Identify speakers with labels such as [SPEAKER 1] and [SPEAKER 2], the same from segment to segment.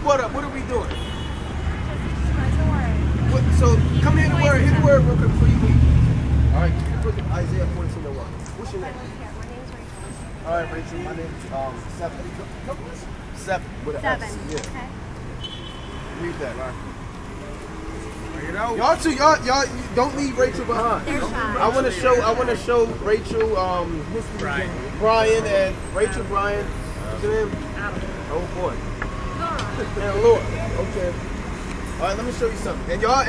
[SPEAKER 1] what up? What are we doing?
[SPEAKER 2] Spread the word.
[SPEAKER 1] So come here, hit the word real quick before you leave. All right, look at Isaiah 14:1. What's your name?
[SPEAKER 2] My name's Rachel.
[SPEAKER 1] All right, Rachel. My name's Seven. Seven. With an S.
[SPEAKER 2] Seven.
[SPEAKER 1] Yeah.
[SPEAKER 2] Okay.
[SPEAKER 1] Read that, right? Y'all two, y'all don't leave Rachel behind.
[SPEAKER 2] They're shy.
[SPEAKER 1] I want to show Rachel, Brian and Rachel, Brian. What's your name? Oh boy. And Lord. Okay. All right, let me show you something. And y'all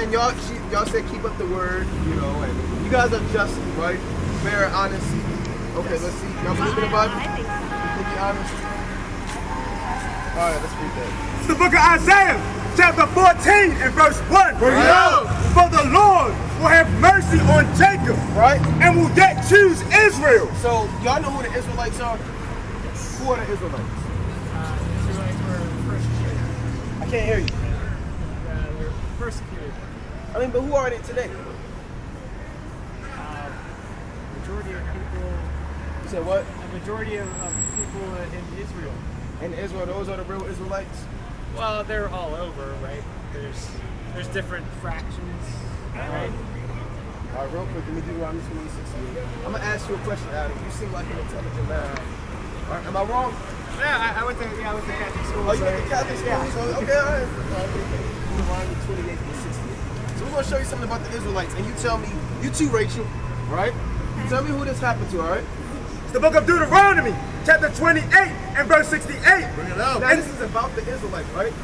[SPEAKER 1] said keep up the word, you know, and you guys are just, right? Fair, honest. Okay, let's see. Y'all believe in the Bible?
[SPEAKER 2] I think so.
[SPEAKER 1] You think you're honest? All right, let's read that.
[SPEAKER 3] It's the book of Isaiah, chapter 14 and verse 1. For the Lord will have mercy on Jacob,
[SPEAKER 1] Right?
[SPEAKER 3] and will yet choose Israel.
[SPEAKER 1] So, y'all know who the Israelites are? Who are the Israelites?
[SPEAKER 4] Israelites were persecuted.
[SPEAKER 1] I can't hear you.
[SPEAKER 4] They're persecuted.
[SPEAKER 1] I mean, but who are they today?
[SPEAKER 4] Majority of people.
[SPEAKER 1] You said what?
[SPEAKER 4] A majority of people in Israel.
[SPEAKER 1] In Israel, those are the real Israelites?
[SPEAKER 4] Well, they're all over, right? There's different fractions, right?
[SPEAKER 1] All right, real quick, let me do around this 2068. I'm going to ask you a question, Adam. You seem like an intelligent man. All right, am I wrong?
[SPEAKER 4] Yeah, I went to Catholic school.
[SPEAKER 1] Oh, you went to Catholic school?
[SPEAKER 4] Yeah.
[SPEAKER 1] So, okay, all right. Deuteronomy 28 and 68. So we're going to show you something about the Israelites. And you tell me, you too, Rachel, right? Tell me who this happened to, all right?
[SPEAKER 3] It's the book of Deuteronomy, chapter 28 and verse 68.
[SPEAKER 1] Bring it out. Now, this is about the Israelites, right?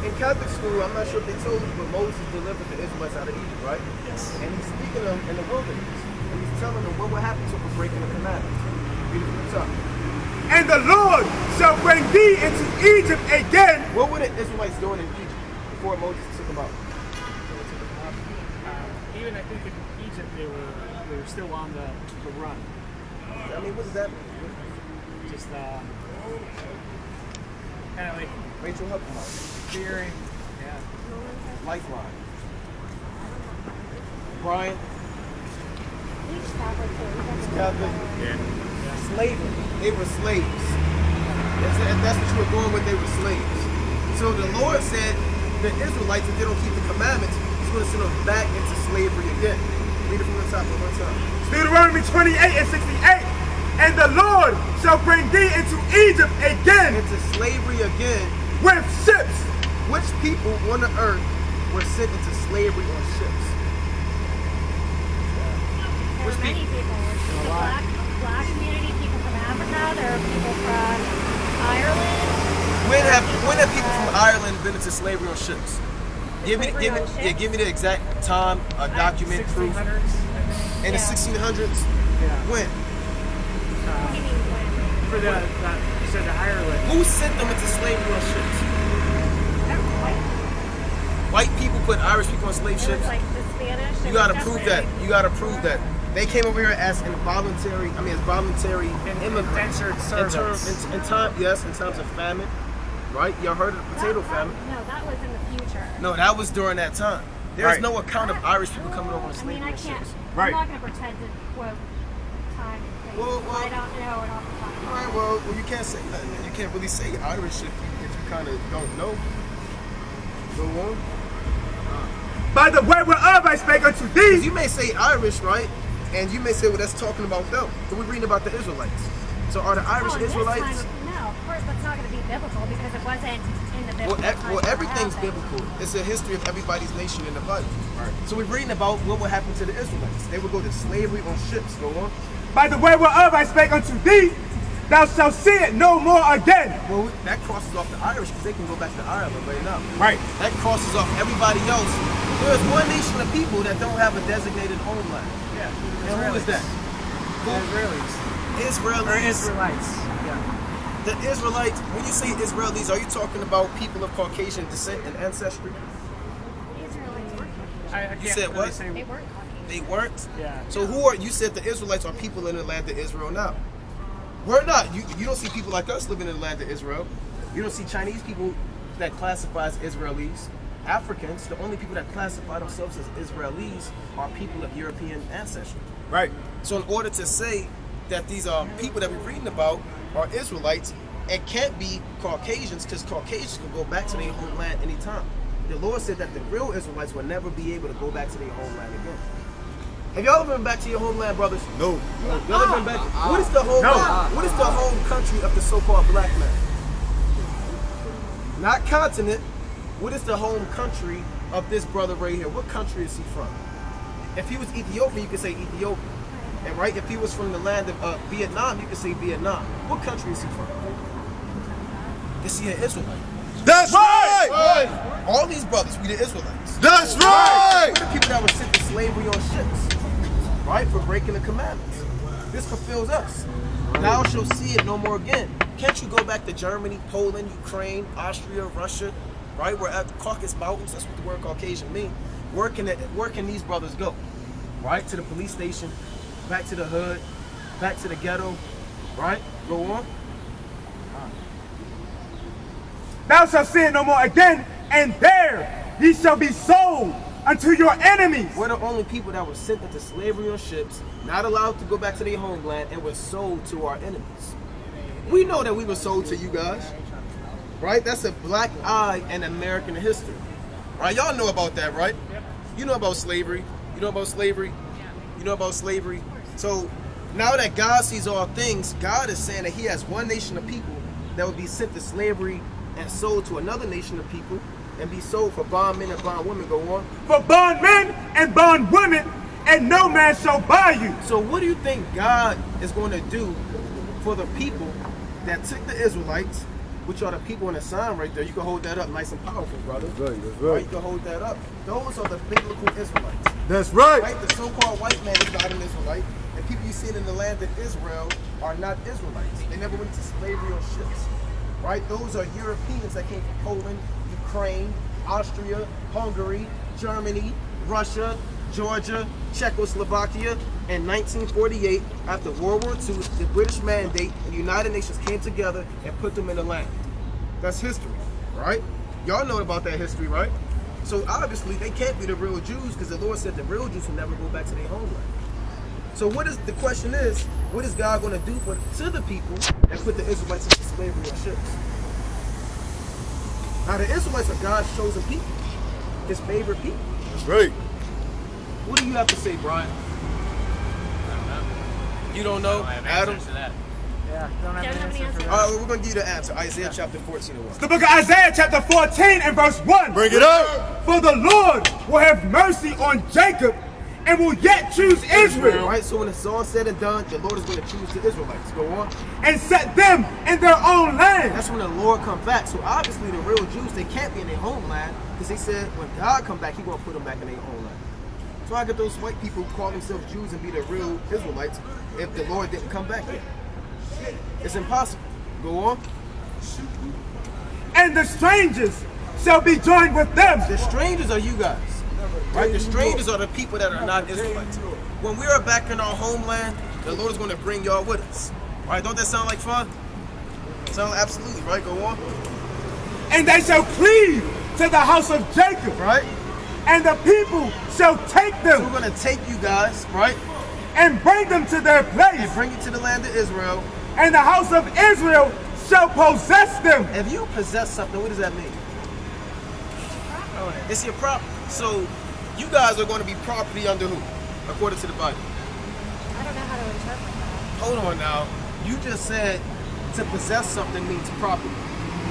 [SPEAKER 1] In Catholic school, I'm not sure if they told you, but Moses delivered the Israelites out of Egypt, right? Yes. And he's speaking to them in the wilderness. And he's telling them what will happen to them for breaking the commandments. Read it from the top.
[SPEAKER 3] And the Lord shall bring thee into Egypt again.
[SPEAKER 1] What were the Israelites doing in Egypt before Moses took them out?
[SPEAKER 4] Even I think in Egypt they were still on the run.
[SPEAKER 1] I mean, what does that mean?
[SPEAKER 4] Just kind of like
[SPEAKER 1] Rachel, help them out.
[SPEAKER 4] fearing. Yeah.
[SPEAKER 1] Lifeline. Brian,
[SPEAKER 2] Each Catholic too.
[SPEAKER 1] Catholic.
[SPEAKER 4] Yeah.
[SPEAKER 1] Slavery. They were slaves. If that's what you were going with, they were slaves. So the Lord said the Israelites, if they don't keep the commandments, he's going to send them back into slavery again. Read it from the top one more time.
[SPEAKER 3] Deuteronomy 28 and 68. And the Lord shall bring thee into Egypt again
[SPEAKER 1] Into slavery again.
[SPEAKER 3] with ships.
[SPEAKER 1] Which people on the earth were sent into slavery on ships?
[SPEAKER 2] There were many people. The black community, people from Africa. There are people from Ireland.
[SPEAKER 1] When have people from Ireland been into slavery on ships? Give me the exact time, a document, proof.
[SPEAKER 4] 1600s, I think.
[SPEAKER 1] In the 1600s?
[SPEAKER 4] Yeah.
[SPEAKER 1] When?
[SPEAKER 4] For you said the Ireland.
[SPEAKER 1] Who sent them into slavery on ships? White people put Irish people on slave
[SPEAKER 2] It was
[SPEAKER 1] ships?
[SPEAKER 2] like the Spanish.
[SPEAKER 1] You gotta prove that. You gotta prove that. They came over here as voluntary immigrants.
[SPEAKER 4] Indentured servants.
[SPEAKER 1] In times of famine, right? Y'all heard of the potato famine?
[SPEAKER 2] No, that was in the future.
[SPEAKER 1] No, that was during that time. There's
[SPEAKER 3] Right.
[SPEAKER 1] no account of Irish people coming over on
[SPEAKER 2] I
[SPEAKER 1] slavery
[SPEAKER 2] mean, I
[SPEAKER 1] on
[SPEAKER 2] can't.
[SPEAKER 1] ships.
[SPEAKER 3] Right.
[SPEAKER 2] I'm not going to pretend to quote time and place.
[SPEAKER 1] Well,
[SPEAKER 2] I don't know it off the top of
[SPEAKER 1] All
[SPEAKER 2] my
[SPEAKER 1] right,
[SPEAKER 2] head.
[SPEAKER 1] well, you can't say nothing. You can't really say Irish if you kind of don't know. Go on.
[SPEAKER 3] By the way whereof I spake unto
[SPEAKER 1] Because
[SPEAKER 3] thee.
[SPEAKER 1] you may say Irish, right? And you may say, well, that's talking about them. But we're reading about the Israelites. So are the Irish
[SPEAKER 2] Oh, and this
[SPEAKER 1] Israelites?
[SPEAKER 2] time, no, of course, that's not going to be biblical because it wasn't in the biblical time.
[SPEAKER 1] Well,
[SPEAKER 2] when it
[SPEAKER 1] everything's
[SPEAKER 2] happened.
[SPEAKER 1] biblical. It's a history of everybody's nation in the Bible. Right. So we're reading about what would happen to the Israelites. They would go to slavery on ships. Go on.
[SPEAKER 3] By the way whereof I spake unto thee, thou shalt see it no more again.
[SPEAKER 1] Well, that crosses off the Irish because they can go back to Ireland right now.
[SPEAKER 3] Right.
[SPEAKER 1] That crosses off everybody else. There's one nation of people that don't have a designated homeland.
[SPEAKER 4] Yeah.
[SPEAKER 1] And who is that?
[SPEAKER 4] The Israelis.
[SPEAKER 1] Israelis.
[SPEAKER 4] Or Israelites. Yeah.
[SPEAKER 1] The Israelites, when you say Israelis, are you talking about people of Caucasian descent and ancestry?
[SPEAKER 2] The Israelites weren't Caucasian.
[SPEAKER 4] I can't
[SPEAKER 1] said
[SPEAKER 4] really
[SPEAKER 1] what?
[SPEAKER 4] say-
[SPEAKER 2] They weren't Caucasian.
[SPEAKER 1] They weren't?
[SPEAKER 4] Yeah.
[SPEAKER 1] So who are, you said the Israelites are people in the land of Israel now. We're not. You don't see people like us living in the land of Israel. You don't see Chinese people that classify as Israelis. Africans, the only people that classify themselves as Israelis are people of European ancestry.
[SPEAKER 3] Right.
[SPEAKER 1] So in order to say that these people that we're reading about are Israelites, and can't be Caucasians, because Caucasians can go back to their homeland anytime. The Lord said that the real Israelites will never be able to go back to their homeland again. Have y'all ever been back to your homeland, brothers?
[SPEAKER 3] No.
[SPEAKER 1] Y'all ever been back? What is the homeland? What is the home country of the so-called black man? Not continent. What is the home country of this brother right here? What country is he from? If he was Ethiopian, you could say Ethiopia. And right, if he was from the land of Vietnam, you could say Vietnam. What country is he from? Is he an Israelite?
[SPEAKER 3] That's right!
[SPEAKER 1] All these brothers, we the Israelites.
[SPEAKER 3] That's right!
[SPEAKER 1] We're the people that were sent to slavery on ships, right, for breaking the commandments. This fulfills us. Thou shalt see it no more again. Can't you go back to Germany, Poland, Ukraine, Austria, Russia, right? We're at the Caucasus Mountains. That's what the word Caucasian means. Where can these brothers go? Right? To the police station, back to the hood, back to the ghetto, right? Go on.
[SPEAKER 3] Thou shalt see it no more again, and there ye shall be sold unto your enemies.
[SPEAKER 1] We're the only people that were sent into slavery on ships, not allowed to go back to their homeland, and were sold to our enemies. We know that we were sold to you guys, right? That's a black eye in American history, right? Y'all know about that, right? You know about slavery. You know about slavery. You know about slavery. So now that God sees all things, God is saying that He has one nation of people that would be sent to slavery and sold to another nation of people and be sold for bondmen and bondwomen. Go on.
[SPEAKER 3] For bondmen and bondwomen, and no man shall buy you.
[SPEAKER 1] So what do you think God is going to do for the people that took the Israelites, which are the people in the sign right there? You can hold that up nice and powerful, brother.
[SPEAKER 3] That's right, that's
[SPEAKER 1] Right, you can hold that up. Those are the biblical Israelites.
[SPEAKER 3] That's right.
[SPEAKER 1] Right? The so-called white man is not an Israelite. And people you see in the land of Israel are not Israelites. They never went to slavery on ships. Right? Those are Europeans that came from Poland, Ukraine, Austria, Hungary, Germany, Russia, Georgia, Czechoslovakia. In 1948, after World War II, the British mandate and the United Nations came together and put them in the land. That's history, right? Y'all know about that history, right? So obviously they can't be the real Jews, because the Lord said the real Jews will never go back to their homeland. So the question is, what is God going to do to the people that put the Israelites into slavery on ships? Now the Israelites are God's chosen people, His favorite people.
[SPEAKER 3] That's right.
[SPEAKER 1] What do you have to say, Brian?
[SPEAKER 4] I don't know.
[SPEAKER 1] You don't know?
[SPEAKER 4] I have
[SPEAKER 1] Adam?
[SPEAKER 4] answers to that.
[SPEAKER 5] Yeah, don't have
[SPEAKER 2] Don't
[SPEAKER 5] an
[SPEAKER 2] have an
[SPEAKER 5] answer for
[SPEAKER 2] answer.
[SPEAKER 5] that.
[SPEAKER 1] All right, we're going to give you the answer. Isaiah chapter 14 and 1.
[SPEAKER 3] The book of Isaiah chapter 14 and verse 1.
[SPEAKER 6] Bring it up.
[SPEAKER 3] For the Lord will have mercy on Jacob and will yet choose Israel,
[SPEAKER 1] Right, so when it's all said and done, the Lord is going to choose the Israelites. Go on.
[SPEAKER 3] and set them in their own land.
[SPEAKER 1] That's when the Lord comes back. So obviously the real Jews, they can't be in their homeland, because they said when God come back, He going to put them back in their homeland. So I get those white people who call themselves Jews and be the real Israelites if the Lord didn't come back yet. It's impossible. Go on.
[SPEAKER 3] And the strangers shall be joined with them.
[SPEAKER 1] The strangers are you guys. Right? The strangers are the people that are not Israelites. When we are back in our homeland, the Lord is going to bring y'all with us. Right? Don't that sound like fun? Sound absolutely, right? Go on.
[SPEAKER 3] And they shall cleave to the house of Jacob,
[SPEAKER 1] Right?
[SPEAKER 3] and the people shall take
[SPEAKER 1] So we're
[SPEAKER 3] them
[SPEAKER 1] going to take you guys, right?
[SPEAKER 3] and bring them to their
[SPEAKER 1] And
[SPEAKER 3] place,
[SPEAKER 1] bring you to the land of Israel.
[SPEAKER 3] and the house of Israel shall possess them.
[SPEAKER 1] If you possess something, what does that mean? It's your property. So you guys are going to be property under who? According to the Bible.
[SPEAKER 2] I don't know how to interpret that.
[SPEAKER 1] Hold on now. You just said to possess something means property.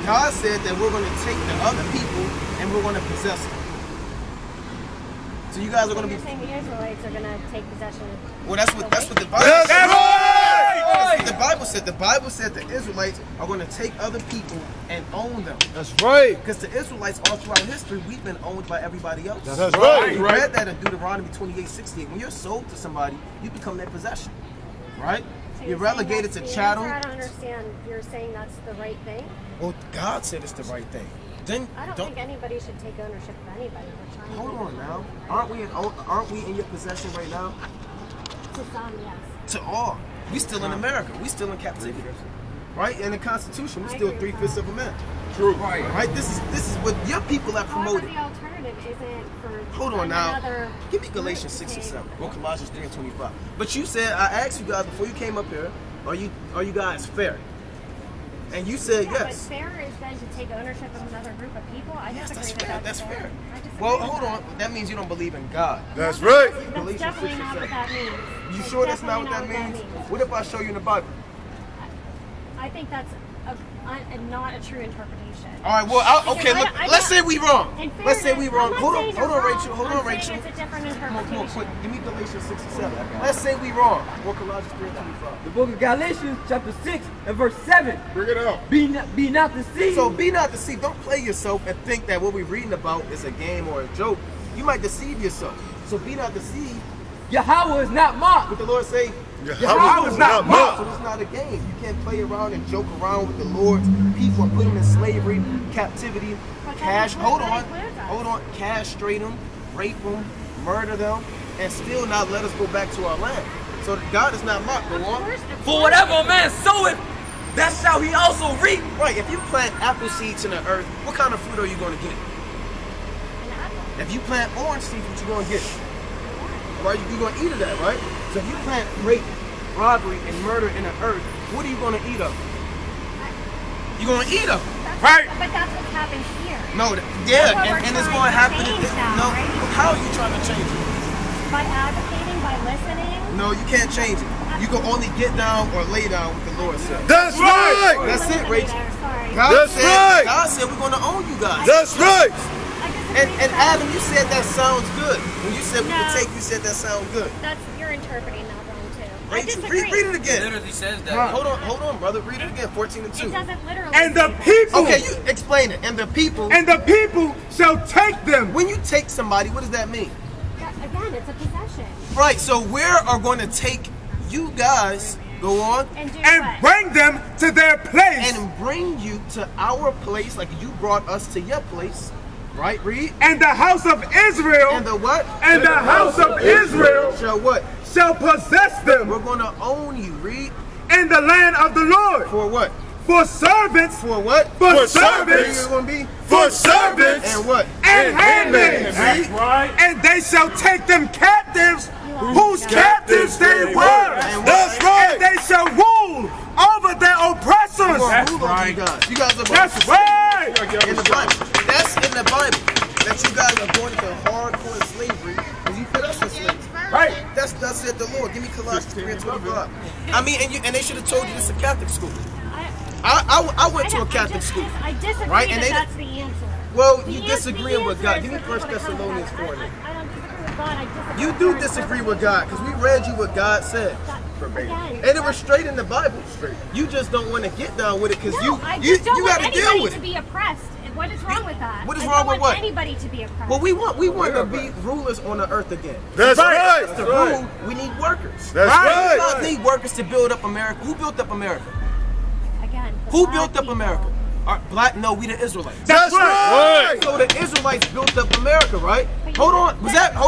[SPEAKER 1] God said that we're going to take the other people and we're going to possess them. So you guys are going to
[SPEAKER 2] You're
[SPEAKER 1] be.
[SPEAKER 2] saying the Israelites are going to take possession of
[SPEAKER 1] Well, that's what the Bible
[SPEAKER 3] That's
[SPEAKER 1] said.
[SPEAKER 3] right!
[SPEAKER 1] That's what the Bible said. The Bible said the Israelites are going to take other people and own them.
[SPEAKER 6] That's right.
[SPEAKER 1] Because the Israelites, all throughout history, we've been owned by everybody else.
[SPEAKER 6] That's right.
[SPEAKER 1] We read that in Deuteronomy 28:68. When you're sold to somebody, you become their possession, right?
[SPEAKER 2] So
[SPEAKER 1] You're
[SPEAKER 2] saying
[SPEAKER 1] relegated
[SPEAKER 2] that's
[SPEAKER 1] to
[SPEAKER 2] the
[SPEAKER 1] chattel.
[SPEAKER 2] answer? I don't understand. You're saying that's the right thing?
[SPEAKER 1] Well, God said it's the right thing. Then
[SPEAKER 2] I don't think anybody should take ownership of anybody. We're trying
[SPEAKER 1] hold
[SPEAKER 2] to
[SPEAKER 1] on now. Aren't we in your possession right now?
[SPEAKER 2] To some, yes.
[SPEAKER 1] To all. We still in America. We still in captivity. Right? In the Constitution, we still 3/5 of a man.
[SPEAKER 6] True.
[SPEAKER 1] Right? This is what your people have
[SPEAKER 2] However,
[SPEAKER 1] promoted.
[SPEAKER 2] the alternative isn't for
[SPEAKER 1] Hold on now.
[SPEAKER 2] another
[SPEAKER 1] Give me Galatians
[SPEAKER 2] group
[SPEAKER 1] 6 and
[SPEAKER 2] to
[SPEAKER 1] 7
[SPEAKER 2] take-
[SPEAKER 1] or Colossians 3 and 25. But you said, I asked you guys before you came up here, are you guys fair? And you said
[SPEAKER 2] Yeah,
[SPEAKER 1] yes.
[SPEAKER 2] but fair is then to take ownership of another group of people. I
[SPEAKER 1] Yes,
[SPEAKER 2] disagree
[SPEAKER 1] that's fair.
[SPEAKER 2] that
[SPEAKER 1] That's fair.
[SPEAKER 2] I disagree
[SPEAKER 1] Well,
[SPEAKER 2] with
[SPEAKER 1] hold
[SPEAKER 2] that.
[SPEAKER 1] on. That means you don't believe in God.
[SPEAKER 3] That's right.
[SPEAKER 2] That's
[SPEAKER 1] Galatians
[SPEAKER 2] definitely
[SPEAKER 1] 6
[SPEAKER 2] not
[SPEAKER 1] and
[SPEAKER 2] what that means.
[SPEAKER 1] You
[SPEAKER 2] That's
[SPEAKER 1] sure that's not
[SPEAKER 2] definitely
[SPEAKER 1] what that means? What if I show you in the Bible?
[SPEAKER 2] I think that's not a true interpretation.
[SPEAKER 1] All right. Well, okay. Look, let's say we wrong.
[SPEAKER 2] In
[SPEAKER 1] Let's say we
[SPEAKER 2] fairness,
[SPEAKER 1] wrong.
[SPEAKER 2] I'm not
[SPEAKER 1] Hold on,
[SPEAKER 2] saying
[SPEAKER 1] hold
[SPEAKER 2] you're
[SPEAKER 1] on,
[SPEAKER 2] wrong.
[SPEAKER 1] Rachel. Hold on,
[SPEAKER 2] I'm saying
[SPEAKER 1] Rachel.
[SPEAKER 2] It's a different
[SPEAKER 1] Come on,
[SPEAKER 2] interpretation.
[SPEAKER 1] quick. Give me Galatians 6 and 7. Let's say we wrong. What Colossians 3:25.
[SPEAKER 5] The book of Galatians, chapter 6 and verse 7.
[SPEAKER 3] Bring it up.
[SPEAKER 5] Be not deceived.
[SPEAKER 1] So be not deceived. Don't play yourself and think that what we're reading about is a game or a joke. You might deceive yourself. So be not deceived.
[SPEAKER 5] Yahweh is not mocked.
[SPEAKER 1] What the Lord say?
[SPEAKER 3] Yahweh is not mocked.
[SPEAKER 1] So it's not a game. You can't play around and joke around with the Lord's people and put them in slavery, captivity, hold on, castrate them, rape them, murder them, and still not let us go back to our land. So God is not mocked. Go on.
[SPEAKER 5] For whatever a man soweth, that shall he also reap.
[SPEAKER 1] Right. If you plant apple seeds in the earth, what kind of fruit are you going to get? If you plant orange seeds, what you going to get? Right? You're going to eat of that, right? So if you plant rape, robbery, and murder in the earth, what are you going to eat of? You're going to eat of them.
[SPEAKER 3] Right.
[SPEAKER 2] But that's what's happened here.
[SPEAKER 1] No,
[SPEAKER 2] That's what we're
[SPEAKER 1] and it's
[SPEAKER 2] trying
[SPEAKER 1] going to
[SPEAKER 2] to
[SPEAKER 1] happen.
[SPEAKER 2] change now,
[SPEAKER 1] No,
[SPEAKER 2] right?
[SPEAKER 1] how are you trying to change it?
[SPEAKER 2] By advocating, by listening.
[SPEAKER 1] No, you can't change it. You can only get down or lay down what the Lord said.
[SPEAKER 3] That's right.
[SPEAKER 1] That's it, Rachel.
[SPEAKER 2] Sorry.
[SPEAKER 3] That's right.
[SPEAKER 1] God said we're going to own you guys.
[SPEAKER 3] That's right.
[SPEAKER 2] I disagree
[SPEAKER 1] And
[SPEAKER 2] with that.
[SPEAKER 1] Adam, you said that sounds good. When you said we
[SPEAKER 2] No.
[SPEAKER 1] could take, you said that sounds good.
[SPEAKER 2] You're interpreting that wrong too. I
[SPEAKER 1] Rachel,
[SPEAKER 2] disagree.
[SPEAKER 1] read it again.
[SPEAKER 5] Literally says that.
[SPEAKER 1] Hold on, brother. Read it again. 14 and 2.
[SPEAKER 2] It doesn't literally.
[SPEAKER 3] And the
[SPEAKER 2] say that.
[SPEAKER 3] people.
[SPEAKER 1] Okay, you explain it. And the people.
[SPEAKER 3] And the people shall take them.
[SPEAKER 1] When you take somebody, what does that mean?
[SPEAKER 2] Again, it's a possession.
[SPEAKER 1] Right. So we are going to take you guys. Go on.
[SPEAKER 2] And do
[SPEAKER 3] And
[SPEAKER 2] what?
[SPEAKER 3] bring them to their place.
[SPEAKER 1] And bring you to our place, like you brought us to your place. Right. Read.
[SPEAKER 3] And the house of Israel.
[SPEAKER 1] And the what?
[SPEAKER 3] And the house of Israel
[SPEAKER 1] Shall what?
[SPEAKER 3] shall possess them
[SPEAKER 1] We're going to own you. Read.
[SPEAKER 3] in the land of the Lord.
[SPEAKER 1] For what?
[SPEAKER 3] For servants.
[SPEAKER 1] For what?
[SPEAKER 3] For
[SPEAKER 1] Servants.
[SPEAKER 3] servants.
[SPEAKER 1] Going to be.
[SPEAKER 3] For servants.
[SPEAKER 1] And what?
[SPEAKER 3] And handmaids.
[SPEAKER 1] Read.
[SPEAKER 3] And they shall take them captives, whose captives they were.
[SPEAKER 1] And what?
[SPEAKER 3] That's right. And they shall rule over their oppressors.
[SPEAKER 1] That's right. You guys are
[SPEAKER 3] That's right.
[SPEAKER 1] in the Bible. That's in the Bible. That you guys are going into hardcore slavery because you put us in slavery.
[SPEAKER 3] Right.
[SPEAKER 1] That's said the Lord. Give me Colossians 3:25. I mean, and they should have told you this is a Catholic school. I went to a Catholic school.
[SPEAKER 2] I disagree
[SPEAKER 1] Right, and
[SPEAKER 2] that's the answer.
[SPEAKER 1] Well,
[SPEAKER 2] The
[SPEAKER 1] you
[SPEAKER 2] ans-
[SPEAKER 1] disagreeing
[SPEAKER 2] the
[SPEAKER 1] with
[SPEAKER 2] answer
[SPEAKER 1] God.
[SPEAKER 2] is
[SPEAKER 1] Give me
[SPEAKER 2] for
[SPEAKER 1] 1
[SPEAKER 2] people to come
[SPEAKER 1] Thessalonians
[SPEAKER 2] together.
[SPEAKER 1] 4.
[SPEAKER 2] I don't disagree with God. I disagree
[SPEAKER 1] You
[SPEAKER 2] with
[SPEAKER 1] do
[SPEAKER 2] your
[SPEAKER 1] disagree with God because we read you what God said.
[SPEAKER 2] Again,
[SPEAKER 1] And it was straight in the Bible. You just don't want to get down with it because
[SPEAKER 2] no, I
[SPEAKER 1] you
[SPEAKER 2] just don't
[SPEAKER 1] got
[SPEAKER 2] want
[SPEAKER 1] to deal
[SPEAKER 2] anybody
[SPEAKER 1] with
[SPEAKER 2] to
[SPEAKER 1] it.
[SPEAKER 2] be oppressed. What is wrong with that?
[SPEAKER 1] What is
[SPEAKER 2] I
[SPEAKER 1] wrong
[SPEAKER 2] don't
[SPEAKER 1] with
[SPEAKER 2] want
[SPEAKER 1] what?
[SPEAKER 2] anybody to be oppressed.
[SPEAKER 1] Well, we want to be rulers on the earth again.
[SPEAKER 3] That's
[SPEAKER 1] But
[SPEAKER 3] right.
[SPEAKER 1] to rule, we need workers.
[SPEAKER 3] That's
[SPEAKER 1] We
[SPEAKER 3] right.
[SPEAKER 1] need workers to build up America. Who built up America?
[SPEAKER 2] Again, the
[SPEAKER 1] Who
[SPEAKER 2] black
[SPEAKER 1] built up
[SPEAKER 2] people.
[SPEAKER 1] America? Black? No, we the Israelites.
[SPEAKER 3] That's right.
[SPEAKER 1] So the Israelites built up America, right?
[SPEAKER 2] But
[SPEAKER 1] Hold
[SPEAKER 2] you-
[SPEAKER 1] on. Was that
[SPEAKER 2] You're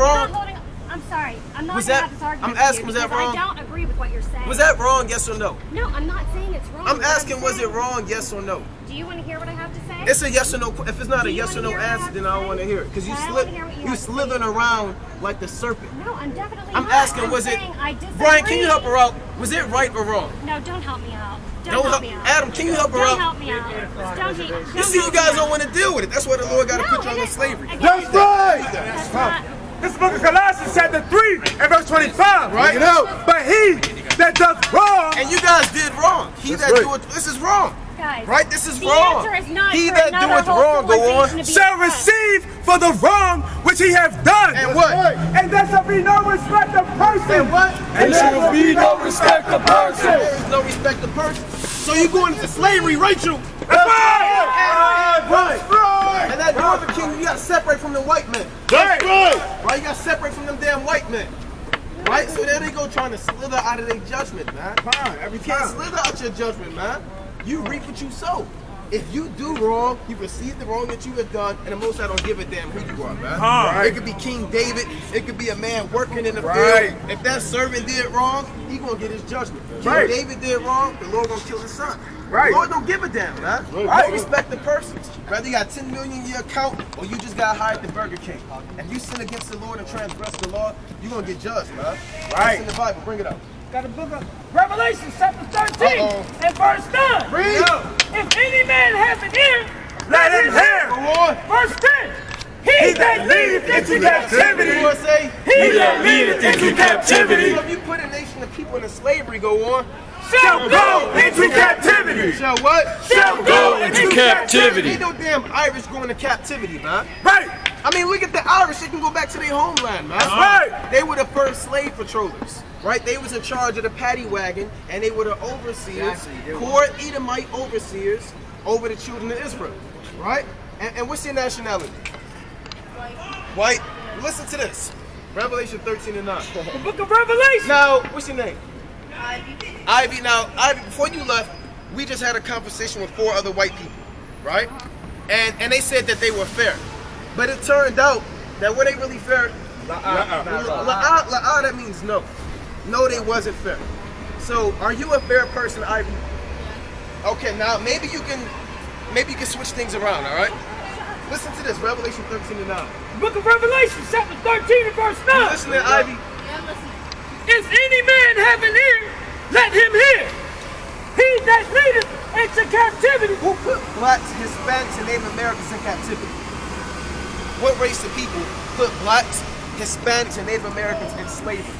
[SPEAKER 1] wrong?
[SPEAKER 2] not holding. I'm sorry. I'm not
[SPEAKER 1] Was
[SPEAKER 2] going to
[SPEAKER 1] that-
[SPEAKER 2] have this argument
[SPEAKER 1] I'm asking,
[SPEAKER 2] with
[SPEAKER 1] was
[SPEAKER 2] you
[SPEAKER 1] that
[SPEAKER 2] because
[SPEAKER 1] wrong?
[SPEAKER 2] I don't agree with what you're saying.
[SPEAKER 1] Was that wrong? Yes or no?
[SPEAKER 2] No, I'm not saying it's wrong.
[SPEAKER 1] I'm
[SPEAKER 2] What
[SPEAKER 1] asking, was it
[SPEAKER 2] saying-
[SPEAKER 1] wrong? Yes or no?
[SPEAKER 2] Do you want to hear what I have to say?
[SPEAKER 1] It's a yes or no. If it's not
[SPEAKER 2] Do
[SPEAKER 1] a
[SPEAKER 2] you
[SPEAKER 1] yes or
[SPEAKER 2] wanna
[SPEAKER 1] no
[SPEAKER 2] hear what I
[SPEAKER 1] answer,
[SPEAKER 2] have
[SPEAKER 1] then
[SPEAKER 2] to
[SPEAKER 1] I don't
[SPEAKER 2] say?
[SPEAKER 1] want to hear it because
[SPEAKER 2] I wanna hear what you have to say.
[SPEAKER 1] slithering around like the serpent.
[SPEAKER 2] No, I'm definitely
[SPEAKER 1] I'm
[SPEAKER 2] not.
[SPEAKER 1] asking,
[SPEAKER 2] I'm
[SPEAKER 1] was it?
[SPEAKER 2] saying I disagree.
[SPEAKER 1] Brian, can you help her out? Was it right or wrong?
[SPEAKER 2] No, don't help me out.
[SPEAKER 1] Don't
[SPEAKER 2] Don't
[SPEAKER 1] help-
[SPEAKER 2] help me out.
[SPEAKER 1] Adam, can you help her out?
[SPEAKER 2] Don't help me out. Don't
[SPEAKER 1] You see, you guys don't want to deal with it. That's why the Lord got to put you on slavery.
[SPEAKER 3] That's right.
[SPEAKER 2] That's not.
[SPEAKER 3] This book of Colossians chapter 3 and verse 25.
[SPEAKER 1] Right.
[SPEAKER 3] You know, but he that does wrong.
[SPEAKER 1] And you guys did wrong. He
[SPEAKER 3] That's
[SPEAKER 1] that
[SPEAKER 3] right.
[SPEAKER 1] doeth, this is wrong.
[SPEAKER 2] Guys,
[SPEAKER 1] Right? This is
[SPEAKER 2] the
[SPEAKER 1] wrong.
[SPEAKER 2] answer is not
[SPEAKER 1] He
[SPEAKER 2] for
[SPEAKER 1] that
[SPEAKER 2] another
[SPEAKER 1] doeth
[SPEAKER 2] whole
[SPEAKER 1] wrong, go on.
[SPEAKER 2] civilization to be
[SPEAKER 3] Shall
[SPEAKER 2] oppressed.
[SPEAKER 3] receive for the wrong which he hath done.
[SPEAKER 1] And what?
[SPEAKER 3] And there shall be no respect of person.
[SPEAKER 1] And what?
[SPEAKER 3] And there shall be no respect of person.
[SPEAKER 1] There is no respect of person. So you going into slavery, Rachel.
[SPEAKER 3] That's right.
[SPEAKER 1] Right. And that northern kingdom, you got to separate from the white men.
[SPEAKER 3] That's right.
[SPEAKER 1] Right? You got to separate from them damn white men. Right? So there they go trying to slither out of their judgment, man.
[SPEAKER 3] Every
[SPEAKER 1] You can't
[SPEAKER 3] time.
[SPEAKER 1] slither out your judgment, man. You reap what you sow. If you do wrong, you receive the wrong that you have done, and the Most High don't give a damn who you are, man.
[SPEAKER 3] Right.
[SPEAKER 1] It could be King David. It could be a man working in the
[SPEAKER 3] Right.
[SPEAKER 1] field. If that servant did wrong, he gonna get his judgment.
[SPEAKER 3] Right.
[SPEAKER 1] King David did wrong, the Lord gonna kill his son.
[SPEAKER 3] Right.
[SPEAKER 1] The Lord don't give a damn, man.
[SPEAKER 3] Right.
[SPEAKER 1] No respect the person. Whether you got 10 million in your account or you just got hired at the Burger King. If you sin against the Lord and transgress the law, you're gonna get judged, man.
[SPEAKER 3] Right.
[SPEAKER 1] It's in the Bible. Bring it up.
[SPEAKER 6] Got the book of Revelation, chapter 13, and verse 9.
[SPEAKER 1] Read.
[SPEAKER 6] If any man have an ear,
[SPEAKER 3] Let him hear.
[SPEAKER 1] Go on.
[SPEAKER 6] verse 10. He that leadeth into captivity,
[SPEAKER 1] You want to say?
[SPEAKER 6] he that leadeth into captivity,
[SPEAKER 1] So if you put a nation of people into slavery, go on.
[SPEAKER 6] shall go into captivity.
[SPEAKER 1] Shall what?
[SPEAKER 6] Shall go into captivity.
[SPEAKER 1] Ain't no damn Irish going to captivity, man.
[SPEAKER 3] Right.
[SPEAKER 1] I mean, look at the Irish. They can go back to their homeland, man.
[SPEAKER 3] Right.
[SPEAKER 1] They were the first slave patrollers, right? They was in charge of the paddy wagon, and they were the overseers, core Edomite overseers over the children of Israel, right? And what's your nationality? White. Listen to this. Revelation 13 and 9.
[SPEAKER 6] The book of Revelation.
[SPEAKER 1] Now, what's your name?
[SPEAKER 2] Ivy.
[SPEAKER 1] Ivy. Now, Ivy, before you left, we just had a conversation with 4 other white people, right? And they said that they were fair. But it turned out that were they really fair? La'ah, that means no. No, they wasn't fair. So, are you a fair person, Ivy? Okay, now maybe you can switch things around, all right? Listen to this, Revelation 13 and 9.
[SPEAKER 6] The book of Revelation, chapter 13 and verse 9.
[SPEAKER 1] You listening, Ivy?
[SPEAKER 2] Yeah, I'm listening.
[SPEAKER 6] If any man have an ear, let him hear. He that leadeth into captivity.
[SPEAKER 1] Who put blacks, Hispanics, and Native Americans in captivity? What race of people put blacks, Hispanics, and Native Americans in slavery?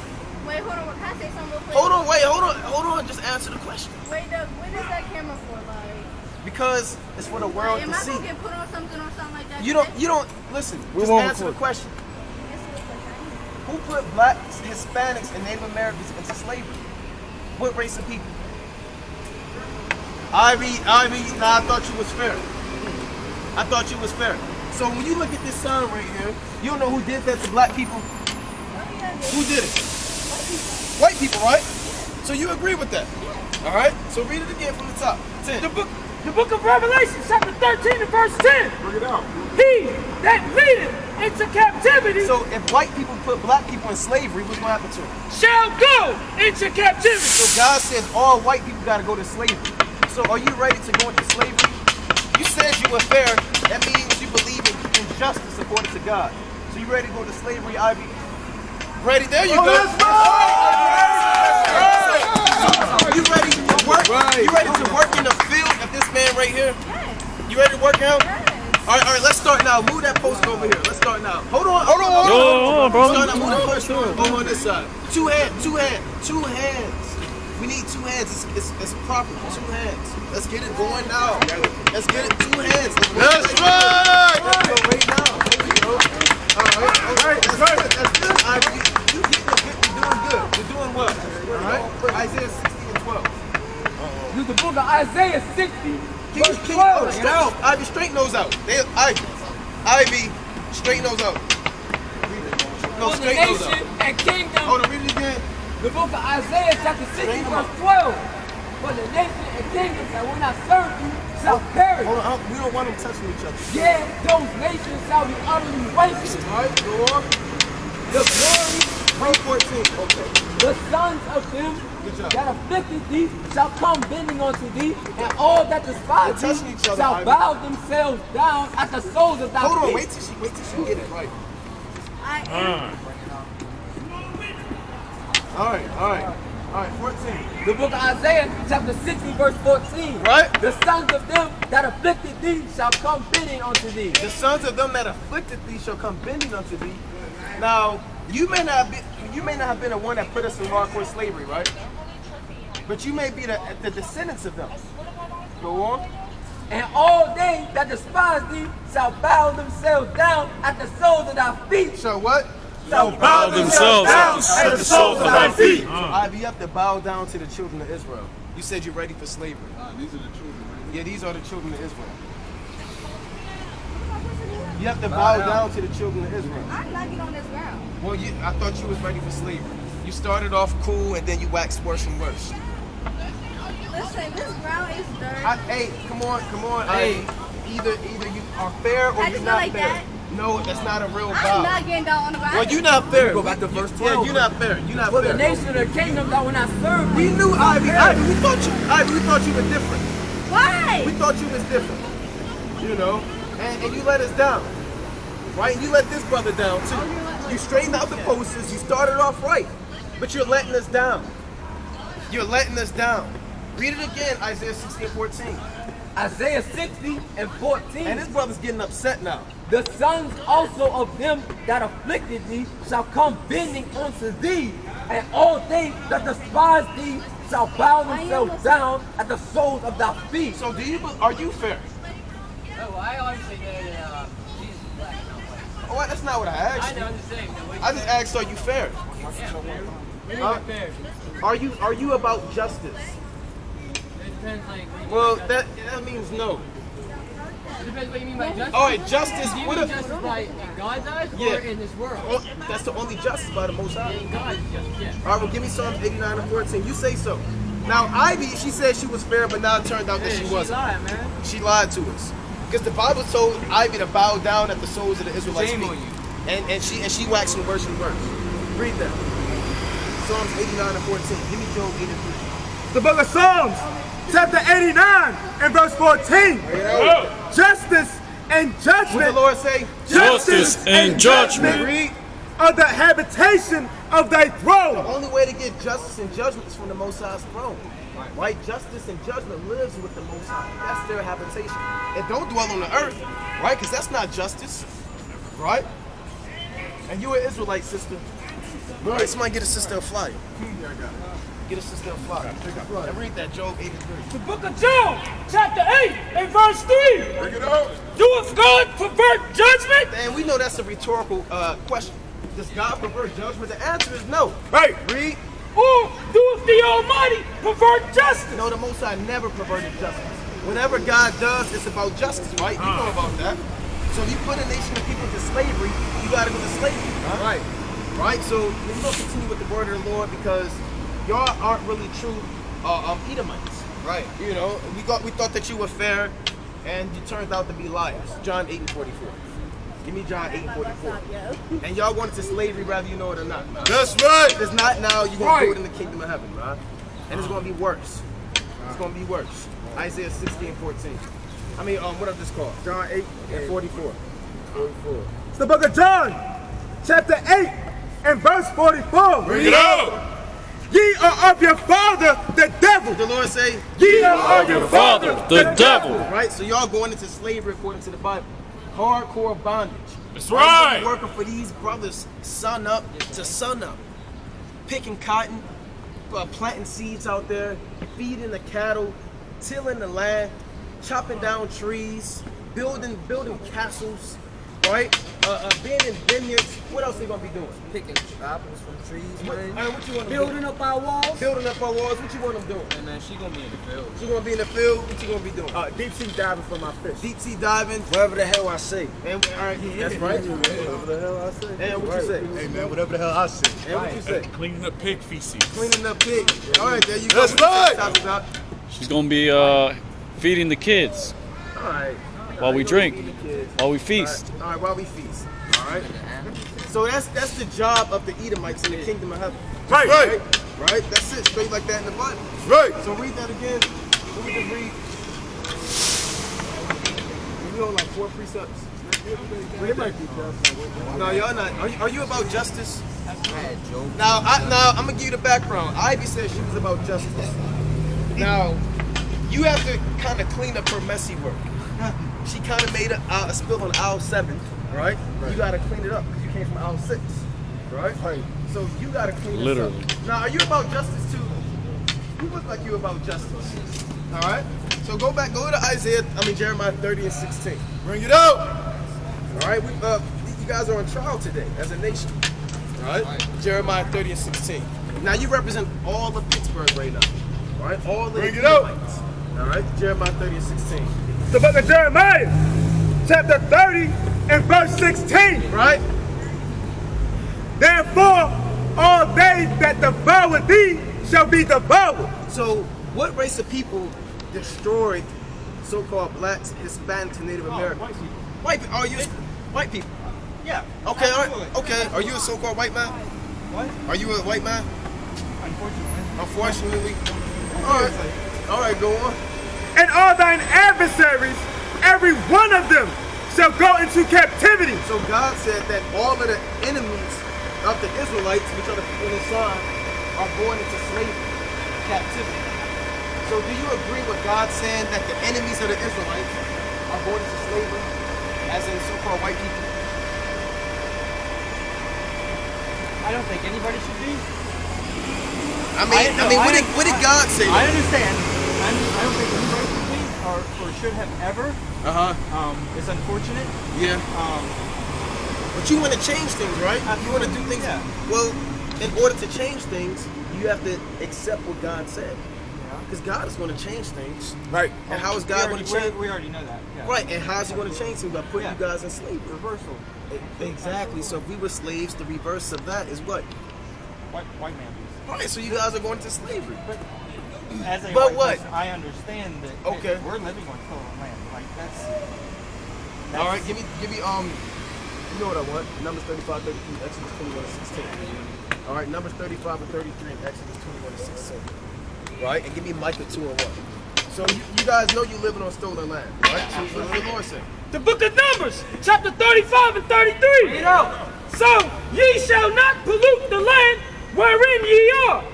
[SPEAKER 2] Wait, hold on. Can I say something real quick?
[SPEAKER 1] Hold on, just answer the question.
[SPEAKER 2] Wait, Doug, what is that camera for? Like,
[SPEAKER 1] Because it's for the world
[SPEAKER 2] am
[SPEAKER 1] to
[SPEAKER 2] I
[SPEAKER 1] see.
[SPEAKER 2] gonna get put on something or something like that?
[SPEAKER 1] You don't, listen, just
[SPEAKER 3] won't
[SPEAKER 1] answer the
[SPEAKER 3] record.
[SPEAKER 1] question. Who put blacks, Hispanics, and Native Americans into slavery? What race of people? Ivy, nah, I thought you was fair. I thought you was fair. So when you look at this sign right here, you don't know who did that to black people? Who did it? White people, right? So you agree with that? All right, so read it again from the top. 10.
[SPEAKER 6] The book of Revelation, chapter 13 and verse 10.
[SPEAKER 3] Bring it out.
[SPEAKER 6] He that leadeth into captivity
[SPEAKER 1] So if white people put black people in slavery, what's going to happen to them?
[SPEAKER 6] shall go into captivity.
[SPEAKER 1] So God says all white people got to go to slavery. So are you ready to go into slavery? You said you were fair. That means you believe in justice according to God. So you ready to go to slavery, Ivy? Ready? There you go.
[SPEAKER 3] let's go!
[SPEAKER 1] You ready to work? You ready to work in the field of this man right here?
[SPEAKER 2] Yes.
[SPEAKER 1] You ready to work out?
[SPEAKER 2] Yes.
[SPEAKER 1] All right, let's start now. Move that poster over here. Let's start now. Hold on.
[SPEAKER 5] bro.
[SPEAKER 1] Start now. Move the poster over on this side. Two hands. We need 2 hands. It's proper. 2 hands. Let's get it going now. Let's get it 2 hands. Let's run! Let's go right now. There we go. All right. That's good. Ivy, you doing good. You're doing well. All right. Isaiah 60 and 12.
[SPEAKER 5] This is the book of Isaiah 60.
[SPEAKER 1] Ivy, straighten those out. Ivy, straighten those out. No,
[SPEAKER 5] For the
[SPEAKER 1] straighten those
[SPEAKER 5] nation
[SPEAKER 1] out.
[SPEAKER 5] and kingdom.
[SPEAKER 1] Hold on, read it again.
[SPEAKER 5] The book of Isaiah chapter 60 verse 12. For the nation and kingdom that will not serve you shall perish.
[SPEAKER 1] Hold on, we don't want them touching each other.
[SPEAKER 5] Yea, those nations shall be utterly wasted.
[SPEAKER 1] All right, go on.
[SPEAKER 5] The glory,
[SPEAKER 1] 3:14. Okay.
[SPEAKER 5] the sons of them
[SPEAKER 1] Good job.
[SPEAKER 5] that afflicted thee shall come bending unto thee, and all that despise
[SPEAKER 1] They're touching
[SPEAKER 5] thee
[SPEAKER 1] each other,
[SPEAKER 5] shall
[SPEAKER 1] Ivy.
[SPEAKER 5] bow themselves down at the soles of thy
[SPEAKER 1] Hold on,
[SPEAKER 5] feet.
[SPEAKER 1] wait till she get it right.
[SPEAKER 2] I am.
[SPEAKER 1] All right, 14.
[SPEAKER 5] The book of Isaiah chapter 60 verse 14.
[SPEAKER 1] Right?
[SPEAKER 5] The sons of them that afflicted thee shall come bending unto thee.
[SPEAKER 1] The sons of them that afflicted thee shall come bending unto thee. Now, you may not have been the one that put us in hardcore slavery, right? But you may be the descendants of them. Go on.
[SPEAKER 5] And all they that despise thee shall bow themselves down at the soles of thy feet.
[SPEAKER 1] So what?
[SPEAKER 5] Shall
[SPEAKER 3] Bow themselves down at the soles of thy feet.
[SPEAKER 1] Ivy, you have to bow down to the children of Israel. You said you're ready for slavery.
[SPEAKER 3] These are the children.
[SPEAKER 1] Yeah, these are the children of Israel. You have to bow down to the children of Israel.
[SPEAKER 2] I'm not getting on this ground.
[SPEAKER 1] Well, I thought you was ready for slavery. You started off cool and then you waxed worse and worse.
[SPEAKER 2] Listen, this ground is dirt.
[SPEAKER 1] Hey, come on. Hey, either you are fair or
[SPEAKER 2] I
[SPEAKER 1] you're
[SPEAKER 2] just
[SPEAKER 1] not
[SPEAKER 2] feel like
[SPEAKER 1] fair.
[SPEAKER 2] that.
[SPEAKER 1] No, that's not a real
[SPEAKER 2] I'm
[SPEAKER 1] bow.
[SPEAKER 2] not getting down on the ground.
[SPEAKER 1] Well, you're not fair.
[SPEAKER 5] Go back to verse
[SPEAKER 1] Yeah,
[SPEAKER 5] 12.
[SPEAKER 1] you're not fair. You're not
[SPEAKER 5] For
[SPEAKER 1] fair.
[SPEAKER 5] the nation and kingdom that will not serve
[SPEAKER 1] We
[SPEAKER 5] thee.
[SPEAKER 1] knew Ivy. We thought you were different.
[SPEAKER 2] Why?
[SPEAKER 1] We thought you was different. You know, and you let us down, right? And you let this brother down too. You straightened out the posters. You started off right, but you're letting us down. You're letting us down. Read it again, Isaiah 60:14.
[SPEAKER 5] Isaiah 60 and 14.
[SPEAKER 1] And this brother's getting upset now.
[SPEAKER 5] The sons also of them that afflicted thee shall come bending unto thee, and all they that despise thee shall bow themselves down at the soles of thy feet.
[SPEAKER 1] So are you fair?
[SPEAKER 7] Oh, well, I always say that Jesus is black, not white.
[SPEAKER 1] Oh, that's not what I asked.
[SPEAKER 7] I know, I'm just saying.
[SPEAKER 1] I just asked, are you fair? Are you about justice?
[SPEAKER 7] It depends, like, what you
[SPEAKER 1] Well,
[SPEAKER 7] mean by
[SPEAKER 1] that means no.
[SPEAKER 7] It depends what you mean by justice.
[SPEAKER 1] All right, justice.
[SPEAKER 7] Do you
[SPEAKER 1] What
[SPEAKER 7] mean
[SPEAKER 1] if?
[SPEAKER 7] justice by in God's eyes
[SPEAKER 1] Yeah.
[SPEAKER 7] or in this world?
[SPEAKER 1] Oh, that's the only justice by the Most High.
[SPEAKER 7] In God's justice, yeah.
[SPEAKER 1] All right, well, give me Psalms 89 and 14. You say so. Now, Ivy, she said she was fair, but now it turned out that she wasn't.
[SPEAKER 7] lied, man.
[SPEAKER 1] She lied to us. Because the Bible told Ivy to bow down at the soles of the Israelites'
[SPEAKER 7] Shame
[SPEAKER 1] feet.
[SPEAKER 7] on you.
[SPEAKER 1] And she waxing worse and worse. Read that. Psalms 89 and 14. Give me Job 8 and 3.
[SPEAKER 3] The book of Psalms, chapter 89 and verse 14. Justice and
[SPEAKER 1] What
[SPEAKER 3] judgment.
[SPEAKER 1] the Lord say?
[SPEAKER 6] Justice and judgment.
[SPEAKER 1] Read.
[SPEAKER 3] Are the habitation of thy
[SPEAKER 1] The
[SPEAKER 3] throne.
[SPEAKER 1] only way to get justice and judgment is from the Most High's throne. Right? Justice and judgment lives with the Most High. That's their habitation. It don't dwell on the earth, right? Because that's not justice, right? And you an Israelite, sister. Right? Somebody get a sister a flyer. Get a sister a flyer. And read that, Job 8 and 3.
[SPEAKER 6] The book of Job, chapter 8 and verse 3.
[SPEAKER 1] Bring it out.
[SPEAKER 6] Doeth God pervert judgment?
[SPEAKER 1] And we know that's a rhetorical question. Does God pervert judgment? The answer is no.
[SPEAKER 3] Right.
[SPEAKER 1] Read.
[SPEAKER 6] Or doeth the Almighty pervert justice?
[SPEAKER 1] No, the Most High never perverted justice. Whatever God does, it's about justice, right? You know about that. So if you put a nation of people to slavery, you got to go to slavery. Right. Right? So we're going to continue with the word of the Lord because y'all aren't really true Edomites. Right. You know, we thought that you were fair, and you turned out to be liars. John 8 and 44. Give me John 8 and 44. And y'all wanted to slavery whether you know it or not.
[SPEAKER 3] That's right.
[SPEAKER 1] If it's not now, you're going to do it in the kingdom of heaven, right? And it's going to be worse. It's going to be worse. Isaiah 60 and 14. I mean, what is this called?
[SPEAKER 3] John 8
[SPEAKER 1] And 44. 44.
[SPEAKER 3] It's the book of John, chapter 8 and verse 44.
[SPEAKER 6] Bring it out.
[SPEAKER 3] Ye are of your father, the devil.
[SPEAKER 1] The Lord say,
[SPEAKER 3] Ye are of your father,
[SPEAKER 6] the devil.
[SPEAKER 1] right? So y'all going into slavery according to the Bible. Hardcore bondage.
[SPEAKER 6] That's
[SPEAKER 1] Y'all
[SPEAKER 6] right.
[SPEAKER 1] working for these brothers sun up to sun up. Picking cotton, planting seeds out there, feeding the cattle, tilling the land, chopping down trees, building castles, right? Being in vineyards. What else they gonna be doing?
[SPEAKER 5] Picking apples from trees,
[SPEAKER 1] What,
[SPEAKER 5] man.
[SPEAKER 1] what you want them
[SPEAKER 5] Building
[SPEAKER 1] doing?
[SPEAKER 5] up our walls.
[SPEAKER 1] Building up our walls. What you want them doing?
[SPEAKER 7] Hey, man, she gonna be in the field.
[SPEAKER 1] You gonna be in the field? What you gonna be doing?
[SPEAKER 3] Deep sea diving for my fish.
[SPEAKER 1] Deep sea diving.
[SPEAKER 5] Whatever the hell I say.
[SPEAKER 1] And all right, that's right.
[SPEAKER 3] Whatever the hell I say.
[SPEAKER 1] And what you say?
[SPEAKER 3] Hey man, whatever the hell I say.
[SPEAKER 1] And what you say?
[SPEAKER 6] Cleaning up pig feces.
[SPEAKER 1] Cleaning up pig. All right, there you go.
[SPEAKER 3] That's
[SPEAKER 1] What you say,
[SPEAKER 3] right.
[SPEAKER 1] Top is up?
[SPEAKER 8] She's gonna be feeding the kids
[SPEAKER 1] All right.
[SPEAKER 8] while we
[SPEAKER 1] You gonna
[SPEAKER 8] drink,
[SPEAKER 1] feed the kids.
[SPEAKER 8] while we feast.
[SPEAKER 1] All right, while we feast. All right. So that's the job of the Edomites in the kingdom of heaven.
[SPEAKER 3] Right.
[SPEAKER 1] Right. That's it. Straight like that in the Bible.
[SPEAKER 3] Right.
[SPEAKER 1] So read that again. Let me just read. We hold like 4 precepts. No, y'all not. Are you about justice? Now, I'm gonna give you the background. Ivy said she was about justice. Now, you have to kind of clean up her messy work. She kind of made a spill on aisle 7, right? You gotta clean it up because you came from aisle 6, right? So you gotta clean this
[SPEAKER 8] Literally.
[SPEAKER 1] up. Now, are you about justice too? You look like you're about justice. All right. So go to Jeremiah 30 and 16.
[SPEAKER 3] Bring it out.
[SPEAKER 1] All right, you guys are on trial today as a nation. All right? Jeremiah 30 and 16. Now you represent all of Pittsburgh right now. All right? All of the
[SPEAKER 3] Bring it out.
[SPEAKER 1] Edomites. All right? Jeremiah 30 and 16.
[SPEAKER 3] The book of Jeremiah, chapter 30 and verse 16.
[SPEAKER 1] Right?
[SPEAKER 3] Therefore, all they that devour thee shall be devoured.
[SPEAKER 1] So what race of people destroyed so-called blacks, Hispanics, and Native Americans? White people. Are you white people?
[SPEAKER 4] Yeah.
[SPEAKER 1] Okay, all right. Okay. Are you a so-called white man?
[SPEAKER 4] What?
[SPEAKER 1] Are you a white man?
[SPEAKER 4] Unfortunately.
[SPEAKER 1] Unfortunately. All right, go on.
[SPEAKER 3] And all thine adversaries, every one of them, shall go into captivity.
[SPEAKER 1] So God said that all of the enemies of the Israelites, which are the people inside, are born into slavery. captivity. So do you agree with God saying that the enemies of the Israelites are going into slavery, as in so-called white people?
[SPEAKER 4] I don't think anybody should be.
[SPEAKER 1] I mean, what did God say?
[SPEAKER 4] I understand. I don't think anybody should be, or should have ever. It's unfortunate.
[SPEAKER 1] Yeah. But you want to change things, right? You want to do things.
[SPEAKER 4] Yeah.
[SPEAKER 1] Well, in order to change things, you have to accept what God said. Because God is going to change things. Right. And how is God going to change?
[SPEAKER 4] We already know that. Yeah.
[SPEAKER 1] Right. And how is He going to change things? By putting you guys in slavery.
[SPEAKER 4] Reversal.
[SPEAKER 1] Exactly. So if we were slaves, the reverse of that is what?
[SPEAKER 4] White man.
[SPEAKER 1] Right. So you guys are going to slavery.
[SPEAKER 4] But as a
[SPEAKER 1] but
[SPEAKER 4] white
[SPEAKER 1] what?
[SPEAKER 4] person, I understand that
[SPEAKER 1] okay.
[SPEAKER 4] We're living on stolen land. Like that's
[SPEAKER 1] all right. Give me you know what I want? Numbers 35, 33, Exodus 21 and 16. All right. Numbers 35 and 33 in Exodus 21 and 16. Right. And give me Micah 2 and 1. So you guys know you're living on stolen land, right? So what does the Lord say?
[SPEAKER 6] The book of Numbers, chapter 35 and 33. So ye shall not pollute the land wherein ye are,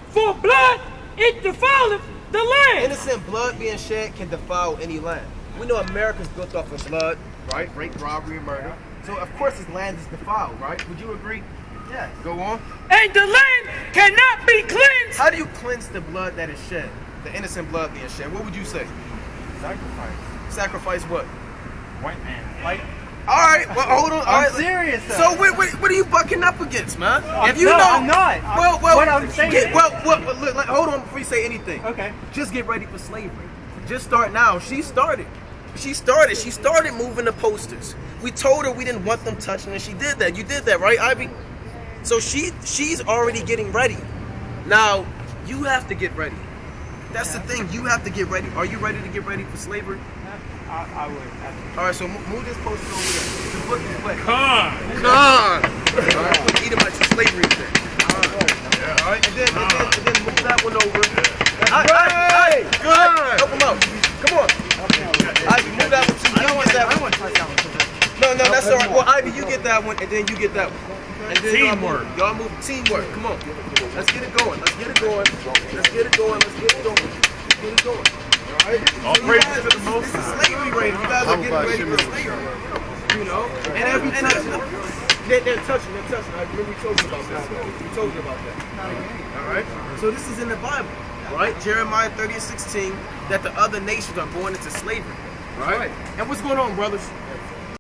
[SPEAKER 6] for blood it defileth the land.
[SPEAKER 1] Innocent blood being shed can defile any land. We know America's built off of blood, right? Rape, robbery, and murder. So of course this land is defiled, right? Would you agree? Yeah. Go on.
[SPEAKER 6] And the land cannot be cleansed.
[SPEAKER 1] How do you cleanse the blood that is shed? The innocent blood being shed. What would you say?
[SPEAKER 4] sacrifice.
[SPEAKER 1] Sacrifice what?
[SPEAKER 4] White man. Like.
[SPEAKER 1] All right. Well, hold on.
[SPEAKER 4] I'm serious.
[SPEAKER 1] So what are you bucking up against, man?
[SPEAKER 4] If you know, I'm not.
[SPEAKER 1] Well,
[SPEAKER 4] what I'm saying.
[SPEAKER 1] Look, hold on before you say anything.
[SPEAKER 4] Okay.
[SPEAKER 1] Just get ready for slavery. Just start now. She started. She started moving the posters. We told her we didn't want them touching, and she did that. You did that, right, Ivy? So she's already getting ready. Now you have to get ready. That's the thing. You have to get ready. Are you ready to get ready for slavery?
[SPEAKER 4] I would.
[SPEAKER 1] All right. So move this poster over there. The book is wet.
[SPEAKER 6] Con.
[SPEAKER 1] All right. Put Edomites in slavery then. All right. And then move that one over. Hey, good. Help him out. Come on. Ivy, move that one too. I don't want to touch that one. No, that's all right. Well, Ivy, you get that one, and then you get that one. And then
[SPEAKER 6] teamwork.
[SPEAKER 1] Y'all move teamwork. Come on. Let's get it going. Let's get it going. Let's get it going. Let's get it going. Let's get it going. All right.
[SPEAKER 6] All praises to the Most
[SPEAKER 1] This is slavery right now. You guys are getting ready for slavery. You know? They're touching. I remember we told you about that. All right. So this is in the Bible, right? Jeremiah 30 and 16, that the other nations are going into slavery. Right. And what's going on, brothers?